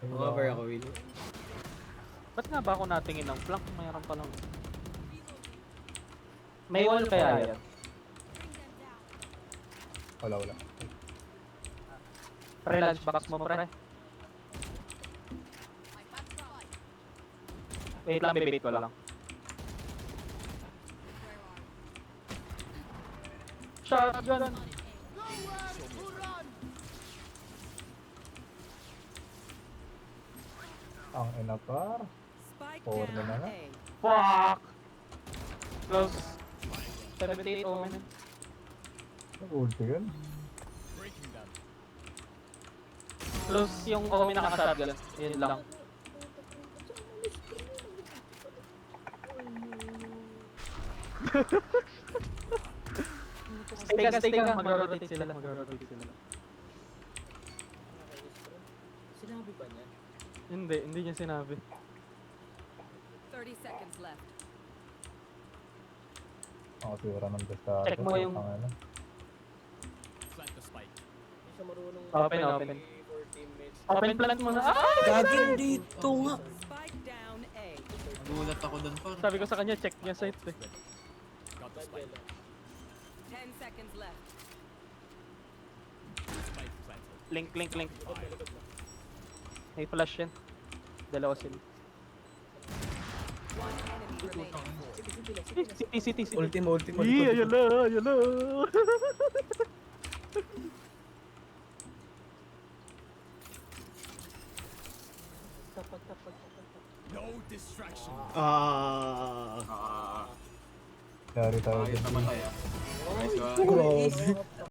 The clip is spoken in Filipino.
Cover ako, Will. Ba't nga ba ako natingin ng flank? Mayroon pa lang. May wall kaya yan? Wala. Pre, lunchbox mo pre. Wait lang, bibit ko lang. Shotgun! Ang ina par. Spike Forward na down nga. A. Fuck! Close. 78 omen. Nag-ulti yun. Close yung omen naka-shotgun. Yun lang. Stay ka. Mag-rotate sila. Sinabi ba niya? Hindi niya sinabi. 30 seconds left. Ako siguro ng besta. Check mo yung- Hindi siya marunong Open. for teammates. Open plant mo na. Gagin dito nga! Spike down A. Gulat ako dun pa. Sabi ko sa kanya, check niya site eh. 10 seconds left. Link. May flash yan. Dalawa sila. One enemy remaining. City. Ultimo. Ayala. Ah. Dari tayo Ayos dyan. naman tayo. Nice one. Grabe.